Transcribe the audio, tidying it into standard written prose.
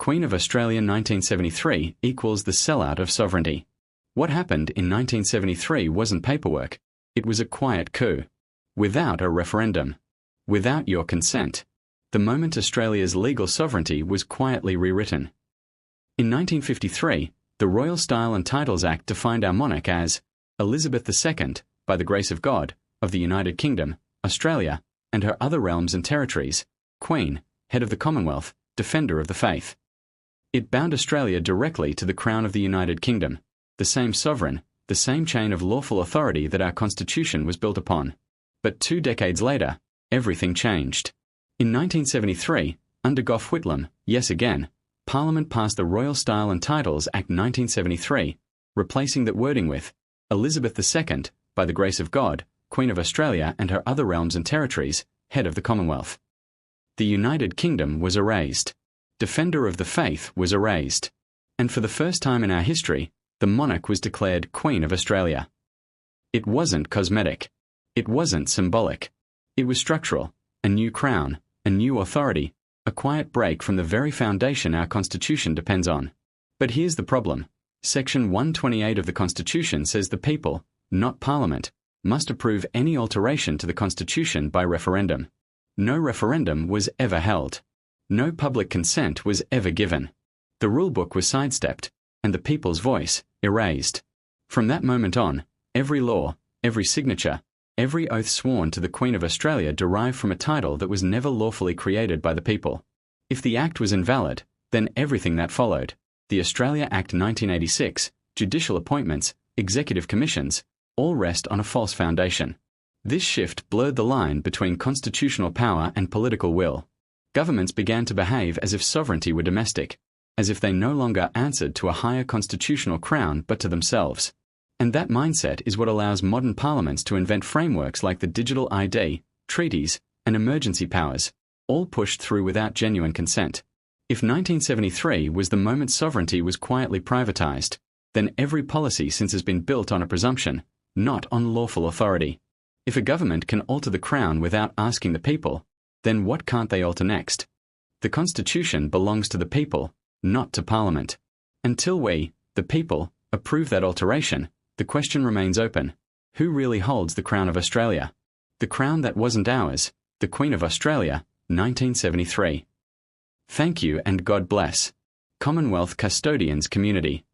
Queen of Australia 1973 equals the sellout of sovereignty. What happened in 1973 wasn't paperwork. It was a quiet coup. Without a referendum. Without your consent. The moment Australia's legal sovereignty was quietly rewritten. In 1953, the Royal Style and Titles Act defined our monarch as Elizabeth II, by the grace of God, of the United Kingdom, Australia, and her other realms and territories, Queen, head of the Commonwealth, defender of the faith. It bound Australia directly to the Crown of the United Kingdom, the same sovereign, the same chain of lawful authority that our Constitution was built upon. But 2 decades later, everything changed. In 1973, under Gough Whitlam, yes again, Parliament passed the Royal Style and Titles Act 1973, replacing that wording with Elizabeth II, by the grace of God, Queen of Australia and her other realms and territories, head of the Commonwealth. The United Kingdom was erased. Defender of the faith was erased. And for the first time in our history, the monarch was declared Queen of Australia. It wasn't cosmetic. It wasn't symbolic. It was structural, a new crown, a new authority, a quiet break from the very foundation our Constitution depends on. But here's the problem. Section 128 of the Constitution says the people, not Parliament, must approve any alteration to the Constitution by referendum. No referendum was ever held. No public consent was ever given. The rulebook was sidestepped, and the people's voice erased. From that moment on, every law, every signature, every oath sworn to the Queen of Australia derived from a title that was never lawfully created by the people. If the Act was invalid, then everything that followed, the Australia Act 1986, judicial appointments, executive commissions, all rest on a false foundation. This shift blurred the line between constitutional power and political will. Governments began to behave as if sovereignty were domestic, as if they no longer answered to a higher constitutional crown but to themselves. And that mindset is what allows modern parliaments to invent frameworks like the digital ID, treaties, and emergency powers, all pushed through without genuine consent. If 1973 was the moment sovereignty was quietly privatized, then every policy since has been built on a presumption, not on lawful authority. If a government can alter the crown without asking the people, then what can't they alter next? The Constitution belongs to the people, not to Parliament. Until we, the people, approve that alteration, the question remains open. Who really holds the Crown of Australia? The crown that wasn't ours, the Queen of Australia, 1973. Thank you and God bless. Commonwealth Custodians Community.